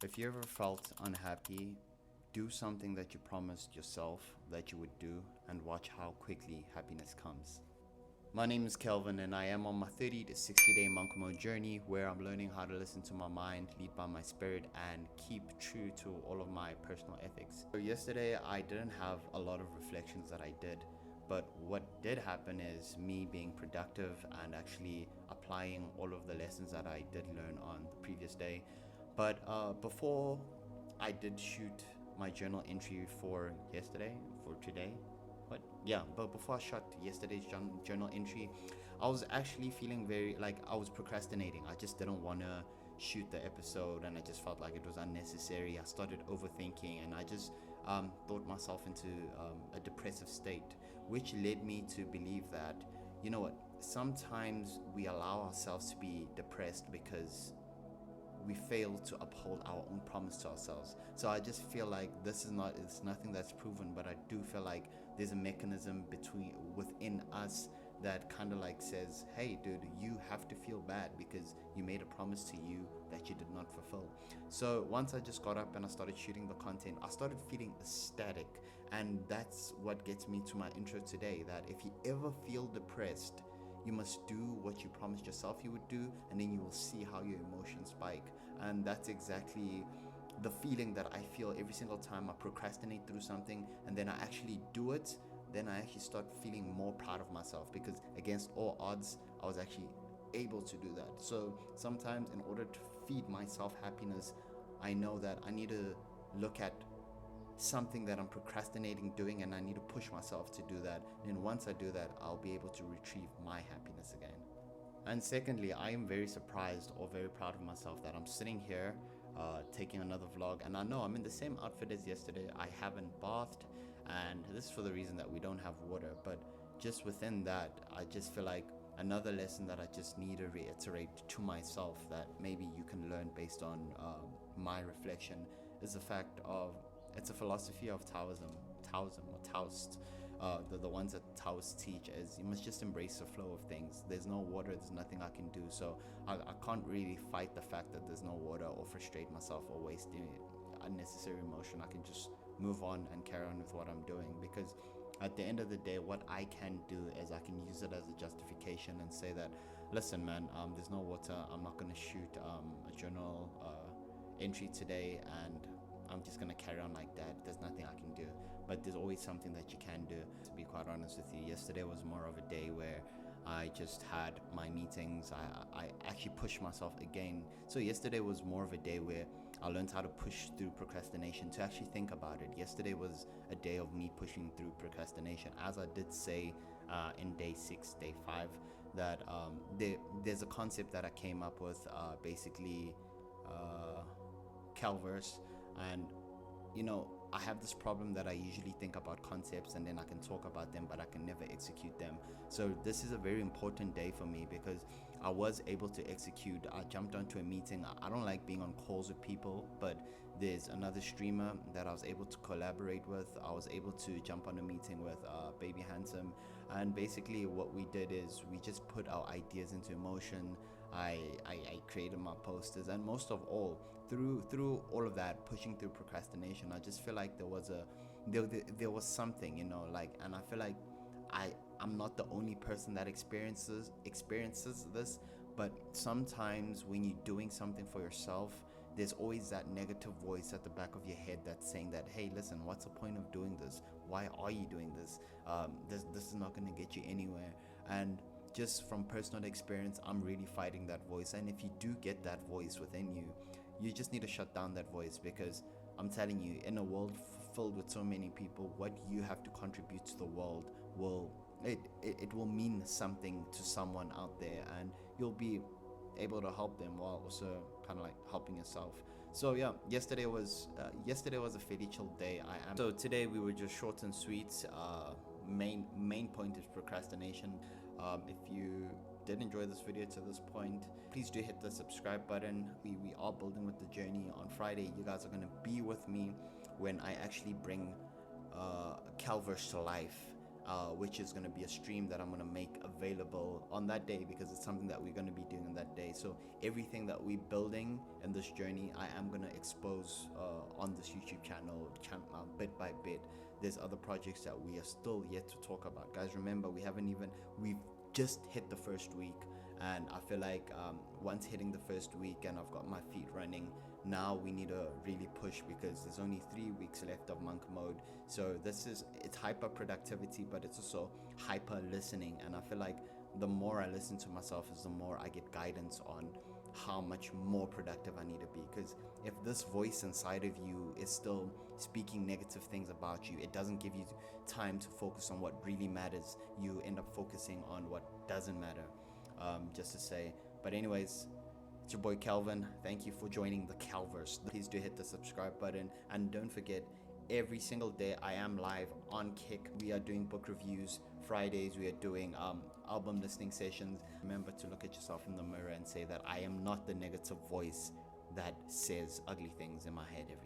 If you ever felt unhappy, do something that you promised yourself that you would do and watch how quickly happiness comes. My name is Kelvin and I am on my 30 to 60 day monk mode journey where I'm learning how to listen to my mind, lead by my spirit, and keep true to all of my personal ethics. So yesterday I didn't have a lot of reflections that I did, but what did happen is me being productive and actually applying all of the lessons that I did learn on the previous day. But before I did shoot my journal entry for today. But before I shot yesterday's journal entry, I was actually feeling I was procrastinating. I just didn't want to shoot the episode and I just felt like it was unnecessary. I started overthinking and I just thought myself into a depressive state, which led me to believe that, you know what, sometimes we allow ourselves to be depressed because we fail to uphold our own promise to ourselves. So I just feel like it's nothing that's proven, but I do feel like there's a mechanism within us that kind of like says, hey dude, you have to feel bad because you made a promise to you that you did not fulfill. So once I just got up and I started shooting the content, I started feeling ecstatic, and that's what gets me to my intro today, that if you ever feel depressed, you must do what you promised yourself you would do, and then you will see how your emotions spike. And that's exactly the feeling that I feel every single time I procrastinate through something and then I actually do it. Then I actually start feeling more proud of myself because against all odds, I was actually able to do that. So sometimes in order to feed myself happiness, I know that I need to look at something that I'm procrastinating doing and I need to push myself to do that. And once I do that, I'll be able to retrieve my happiness again. And secondly, I am very surprised or very proud of myself that I'm sitting here taking another vlog, and I know I'm in the same outfit as yesterday. I haven't bathed, and this is for the reason that we don't have water. But just within that, I just feel like another lesson that I just need to reiterate to myself that maybe you can learn based on my reflection is the fact of, it's a philosophy of Taoism or Taoist. The ones that Taoists teach is you must just embrace the flow of things. There's no water, there's nothing I can do. So I can't really fight the fact that there's no water or frustrate myself or waste unnecessary emotion. I can just move on and carry on with what I'm doing, because at the end of the day, what I can do is I can use it as a justification and say that, listen man, there's no water, I'm not going to shoot a journal entry today, and I'm just going to carry on like that. There's nothing I can do. But there's always something that you can do. To be quite honest with you, yesterday was more of a day where I just had my meetings. I actually pushed myself again. So yesterday was more of a day where I learned how to push through procrastination, to actually think about it. Yesterday was a day of me pushing through procrastination. As I did say in day 6, day 5, that there's a concept that I came up with, basically Calverse. And you know, I have this problem that I usually think about concepts and then I can talk about them, but I can never execute them. So this is a very important day for me because I was able to execute. I jumped onto a meeting. I don't like being on calls with people, but there's another streamer that I was able to collaborate with. I was able to jump on a meeting with Baby Handsome, and basically what we did is we just put our ideas into emotion. I created my posters, and most of all, through all of that, pushing through procrastination, I just feel like there was something, you know, like, and I feel like I'm not the only person that experiences this, but sometimes when you're doing something for yourself, there's always that negative voice at the back of your head that's saying that, hey, listen, what's the point of doing this? Why are you doing this? This is not going to get you anywhere. And just from personal experience, I'm really fighting that voice. And if you do get that voice within you, you just need to shut down that voice, because I'm telling you, in a world filled with so many people, what you have to contribute to the world will mean something to someone out there, and you'll be able to help them while also kind of like helping yourself. So yeah, yesterday was a fairly chill day. So today we were just short and sweet. Main point is procrastination. If you did enjoy this video to this point, please do hit the subscribe button. We are building with the journey. On Friday, you guys are going to be with me when I actually bring Calverse to life. which is going to be a stream that I'm going to make available on that day, because it's something that we're going to be doing on that day. So everything that we're building in this journey, I am going to expose on this YouTube channel, bit by bit. There's other projects that we are still yet to talk about. Guys, remember, we've just hit the first week, and I feel like once hitting the first week and I've got my feet running, now we need to really push, because there's only 3 weeks left of monk mode. So it's hyper productivity, but it's also hyper listening. And I feel like the more I listen to myself is the more I get guidance on how much more productive I need to be. Because if this voice inside of you is still speaking negative things about you, it doesn't give you time to focus on what really matters. You end up focusing on what doesn't matter, just to say. But anyways, it's your boy Calvin. Thank you for joining the Calverse. Please do hit the subscribe button, and don't forget, every single day I am live on Kick. We are doing book reviews. Fridays we are doing album listening sessions. Remember to look at yourself in the mirror and say that I am not the negative voice that says ugly things in my head every